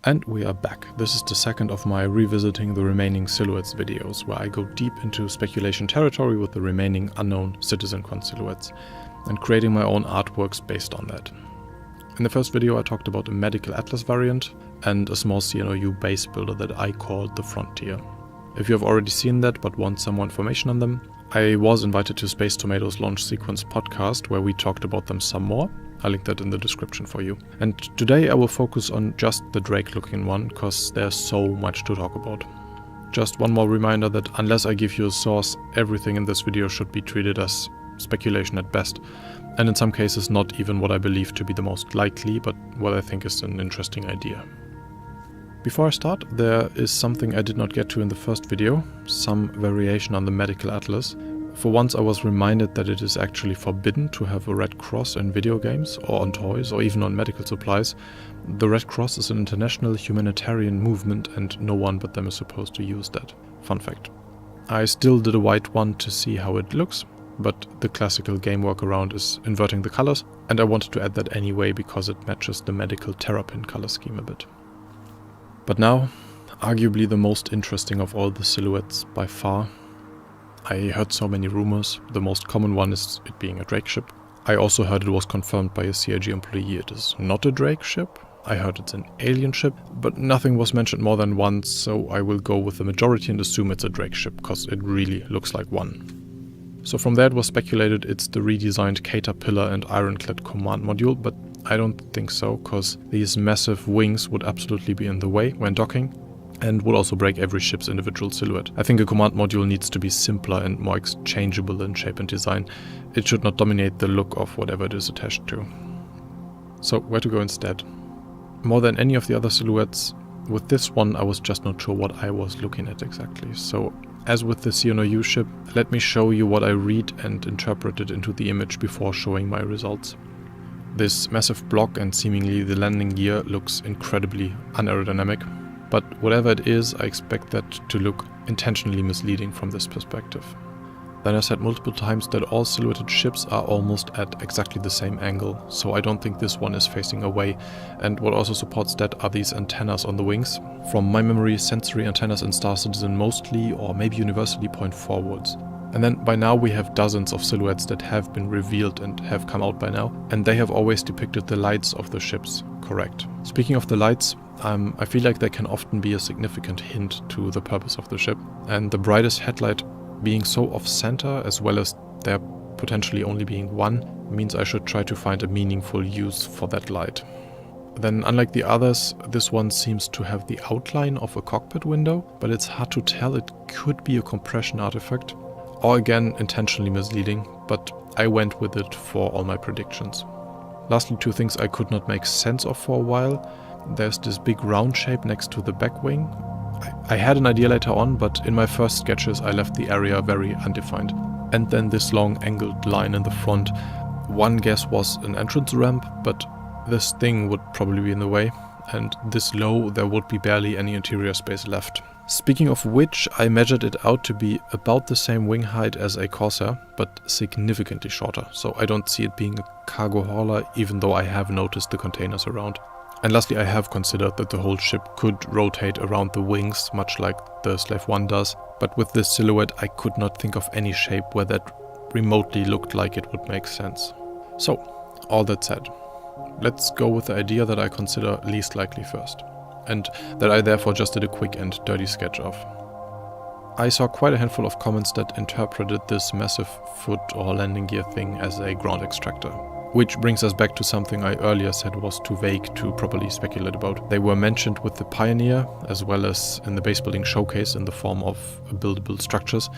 And we are back. This is the second of my revisiting the remaining Silhouettes videos, where I go deep into speculation territory with the remaining unknown CitCon Silhouettes, and creating my own artworks based on that. In the first video I talked about a medical atlas variant, and a small CNOU base builder that I called the Frontier. If you have already seen that but want some more information on them, I was invited to Space Tomato's Launch Sequence podcast, where we talked about them some more. I'll link that in the description for you. And today I will focus on just the Drake looking one, cause there's so much to talk about. Just one more reminder that unless I give you a source, everything in this video should be treated as speculation at best, and in some cases not even what I believe to be the most likely, but what I think is an interesting idea. Before I start, there is something I did not get to in the first video, some variation on the medical atlas. For once I was reminded that it is actually forbidden to have a red cross in video games, or on toys, or even on medical supplies. The Red Cross is an international humanitarian movement and no one but them is supposed to use that. Fun fact. I still did a white one to see how it looks, but the classical game workaround is inverting the colors, and I wanted to add that anyway because it matches the medical terrapin color scheme a bit. But now, arguably the most interesting of all the silhouettes by far. I heard so many rumors. The most common one is it being a Drake ship. I also heard it was confirmed by a CIG employee it is not a Drake ship. I heard it's an alien ship, but nothing was mentioned more than once, so I will go with the majority and assume it's a Drake ship, because it really looks like one. So from there it was speculated it's the redesigned Caterpillar and Ironclad command module, but I don't think so, because these massive wings would absolutely be in the way when docking, and would also break every ship's individual silhouette. I think a command module needs to be simpler and more exchangeable in shape and design. It should not dominate the look of whatever it is attached to. So where to go instead? More than any of the other silhouettes, with this one I was just not sure what I was looking at exactly. So as with the CNOU ship, let me show you what I read and interpreted into the image before showing my results. This massive block and seemingly the landing gear looks incredibly unaerodynamic. But whatever it is, I expect that to look intentionally misleading from this perspective. Then I said multiple times that all silhouetted ships are almost at exactly the same angle, so I don't think this one is facing away, and what also supports that are these antennas on the wings. From my memory, sensory antennas in Star Citizen mostly, or maybe universally, point forwards. And then by now we have dozens of silhouettes that have been revealed and have come out by now, and they have always depicted the lights of the ships correct. Speaking of the lights, I feel like they can often be a significant hint to the purpose of the ship, and the brightest headlight being so off-center, as well as there potentially only being one, means I should try to find a meaningful use for that light. Then, unlike the others, this one seems to have the outline of a cockpit window, but it's hard to tell. It could be a compression artifact, or again intentionally misleading, but I went with it for all my predictions. Lastly, two things I could not make sense of for a while. There's this big round shape next to the back wing. I had an idea later on, but in my first sketches I left the area very undefined. And then this long angled line in the front. One guess was an entrance ramp, but this thing would probably be in the way, and this low there would be barely any interior space left. Speaking of which, I measured it out to be about the same wing height as a Corsair, but significantly shorter, so I don't see it being a cargo hauler, even though I have noticed the containers around. And lastly, I have considered that the whole ship could rotate around the wings, much like the Slave 1 does, but with this silhouette I could not think of any shape where that remotely looked like it would make sense. So, all that said, let's go with the idea that I consider least likely first, and that I therefore just did a quick and dirty sketch of. I saw quite a handful of comments that interpreted this massive foot or landing gear thing as a ground extractor. Which brings us back to something I earlier said was too vague to properly speculate about. They were mentioned with the Pioneer, as well as in the base building showcase in the form of buildable structures,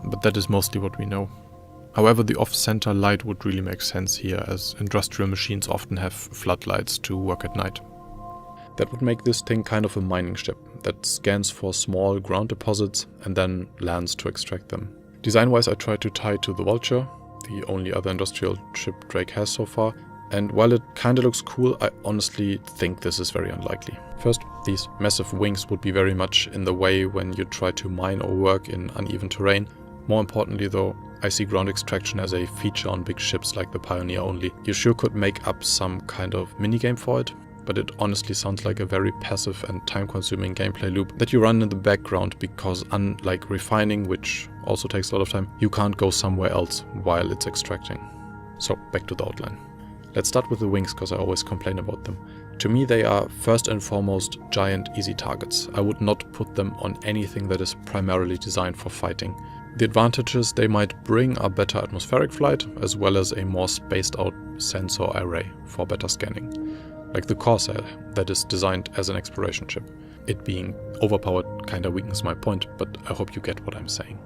but that is mostly what we know. However, the off-center light would really make sense here, as industrial machines often have floodlights to work at night. That would make this thing kind of a mining ship that scans for small ground deposits and then lands to extract them. Design-wise, I tried to tie to the Vulture, the only other industrial ship Drake has so far, and while it kinda looks cool, I honestly think this is very unlikely. First, these massive wings would be very much in the way when you try to mine or work in uneven terrain. More importantly though, I see ground extraction as a feature on big ships like the Pioneer only. You sure could make up some kind of minigame for it, but it honestly sounds like a very passive and time-consuming gameplay loop that you run in the background because, unlike refining, which also takes a lot of time, you can't go somewhere else while it's extracting. So, back to the outline. Let's start with the wings, because I always complain about them. To me, they are first and foremost giant, easy targets. I would not put them on anything that is primarily designed for fighting. The advantages they might bring are better atmospheric flight, as well as a more spaced out sensor array for better scanning. Like the Corsair, that is designed as an exploration ship. It being overpowered kinda weakens my point, but I hope you get what I'm saying.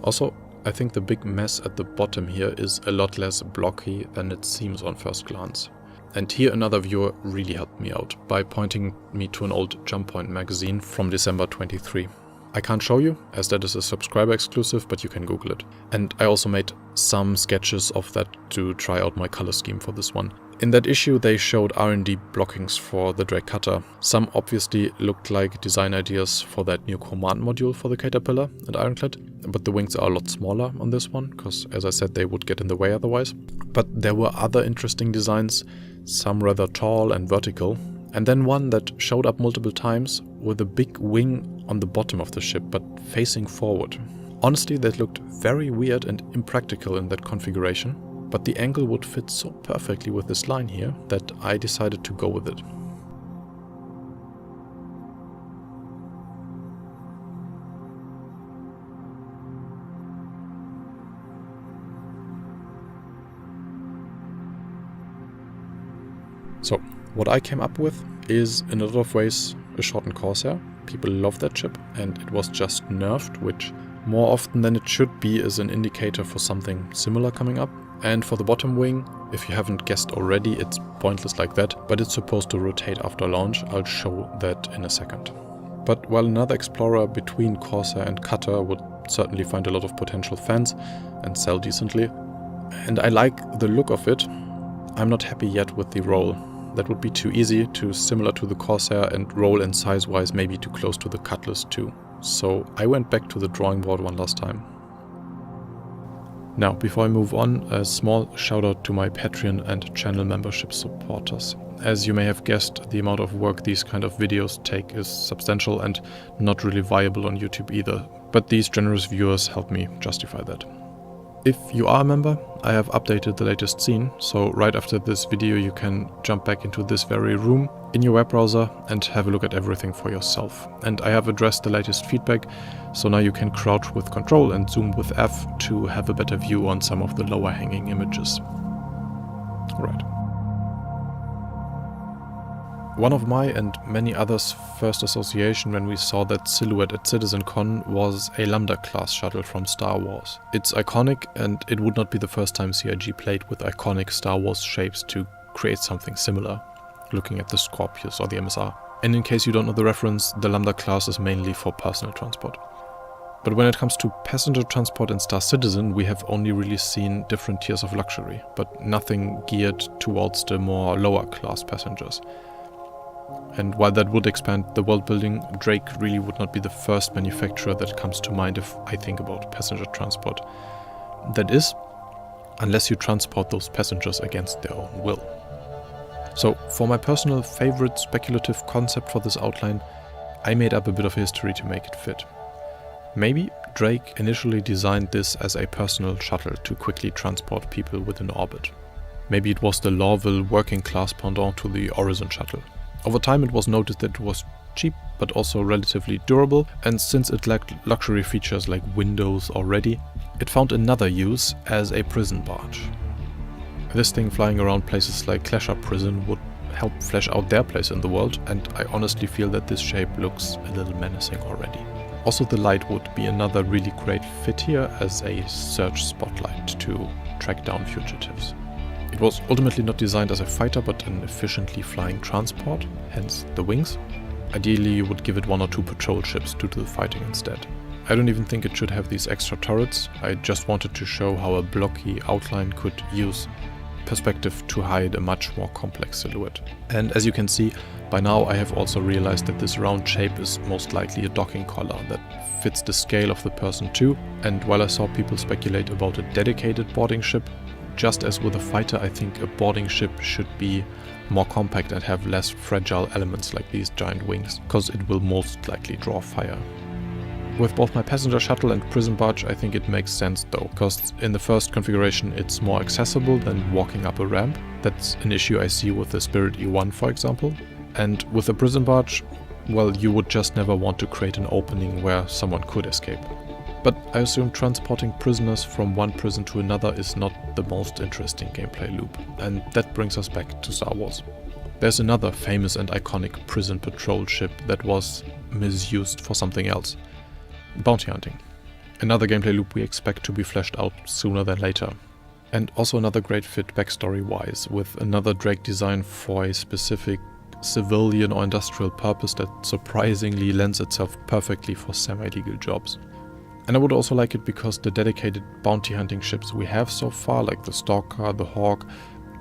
Also, I think the big mess at the bottom here is a lot less blocky than it seems on first glance. And here another viewer really helped me out by pointing me to an old Jump Point magazine from December 23. I can't show you, as that is a subscriber exclusive, but you can Google it. And I also made some sketches of that to try out my color scheme for this one. In that issue they showed R&D blockings for the Drake cutter. Some obviously looked like design ideas for that new command module for the Caterpillar and Ironclad, but the wings are a lot smaller on this one, because as I said they would get in the way otherwise. But there were other interesting designs, some rather tall and vertical, and then one that showed up multiple times with a big wing on the bottom of the ship but facing forward. Honestly, that looked very weird and impractical in that configuration, but the angle would fit so perfectly with this line here that I decided to go with it. So, what I came up with is in a lot of ways a shortened Corsair. People love that ship, and it was just nerfed, which more often than it should be is an indicator for something similar coming up. And for the bottom wing, if you haven't guessed already, it's pointless like that, but it's supposed to rotate after launch. I'll show that in a second. But while another explorer between Corsair and Cutter would certainly find a lot of potential fans and sell decently, and I like the look of it, I'm not happy yet with the roll. That would be too easy, too similar to the Corsair, and roll and size-wise maybe too close to the Cutlass too. So I went back to the drawing board one last time. Now, before I move on, a small shout out to my Patreon and channel membership supporters. As you may have guessed, the amount of work these kind of videos take is substantial and not really viable on YouTube either, but these generous viewers help me justify that. If you are a member, I have updated the latest scene, so right after this video you can jump back into this very room in your web browser and have a look at everything for yourself. And I have addressed the latest feedback, so now you can crouch with Control and zoom with F to have a better view on some of the lower hanging images. Alright. One of my and many others' first association when we saw that silhouette at CitizenCon was a Lambda class shuttle from Star Wars. It's iconic, and it would not be the first time CIG played with iconic Star Wars shapes to create something similar, looking at the Scorpius or the MSR. And in case you don't know the reference, the Lambda class is mainly for personal transport. But when it comes to passenger transport in Star Citizen, we have only really seen different tiers of luxury, but nothing geared towards the more lower class passengers. And while that would expand the world building, Drake really would not be the first manufacturer that comes to mind if I think about passenger transport. That is, unless you transport those passengers against their own will. So, for my personal favorite speculative concept for this outline, I made up a bit of history to make it fit. Maybe Drake initially designed this as a personal shuttle to quickly transport people within orbit. Maybe it was the Lorville working class pendant to the Horizon shuttle. Over time it was noted that it was cheap but also relatively durable, and since it lacked luxury features like windows already, it found another use as a prison barge. This thing flying around places like Clasher Prison would help flesh out their place in the world, and I honestly feel that this shape looks a little menacing already. Also, the light would be another really great fit here as a search spotlight to track down fugitives. It was ultimately not designed as a fighter but an efficiently flying transport, hence the wings. Ideally you would give it one or two patrol ships to do the fighting instead. I don't even think it should have these extra turrets. I just wanted to show how a blocky outline could use perspective to hide a much more complex silhouette. And as you can see, by now I have also realized that this round shape is most likely a docking collar that fits the scale of the person too, and while I saw people speculate about a dedicated boarding ship, just as with a fighter, I think a boarding ship should be more compact and have less fragile elements like these giant wings, because it will most likely draw fire. With both my passenger shuttle and prison barge, I think it makes sense though, because in the first configuration it's more accessible than walking up a ramp. That's an issue I see with the Spirit E1, for example. And with the prison barge, well, you would just never want to create an opening where someone could escape. But I assume transporting prisoners from one prison to another is not the most interesting gameplay loop, and that brings us back to Star Wars. There's another famous and iconic prison patrol ship that was misused for something else. Bounty hunting. Another gameplay loop we expect to be fleshed out sooner than later. And also another great fit backstory-wise, with another Drake design for a specific civilian or industrial purpose that surprisingly lends itself perfectly for semi-legal jobs. And I would also like it because the dedicated bounty hunting ships we have so far, like the Stalker, the Hawk,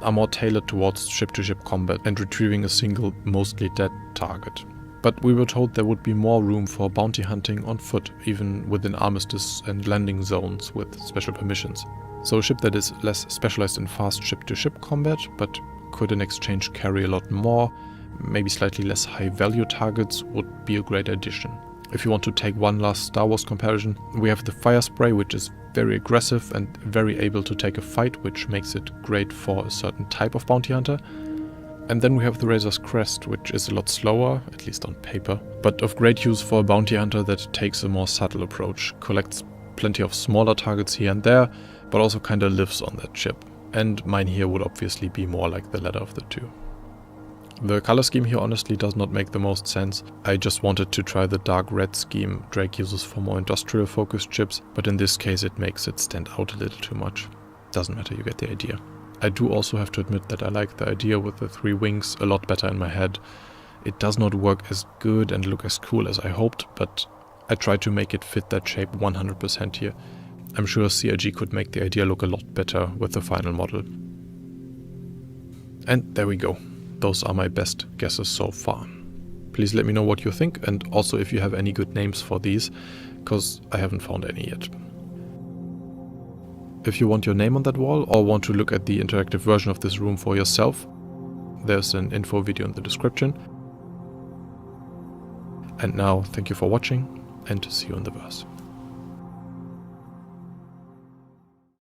are more tailored towards ship-to-ship combat and retrieving a single, mostly dead target. But we were told there would be more room for bounty hunting on foot, even within armistice and landing zones with special permissions. So a ship that is less specialized in fast ship-to-ship combat, but could in exchange carry a lot more, maybe slightly less high-value targets, would be a great addition. If you want to take one last Star Wars comparison, we have the Fire Spray, which is very aggressive and very able to take a fight, which makes it great for a certain type of bounty hunter. And then we have the Razor's Crest, which is a lot slower, at least on paper, but of great use for a bounty hunter that takes a more subtle approach, collects plenty of smaller targets here and there, but also kinda lives on that ship. And mine here would obviously be more like the latter of the two. The color scheme here honestly does not make the most sense. I just wanted to try the dark red scheme Drake uses for more industrial focused ships, but in this case it makes it stand out a little too much. Doesn't matter, you get the idea. I do also have to admit that I like the idea with the 3 wings a lot better in my head. It does not work as good and look as cool as I hoped, but I tried to make it fit that shape 100% here. I'm sure CIG could make the idea look a lot better with the final model. And there we go. Those are my best guesses so far. Please let me know what you think, and also if you have any good names for these, because I haven't found any yet. If you want your name on that wall or want to look at the interactive version of this room for yourself, there's an info video in the description. And now, thank you for watching, and see you in the verse.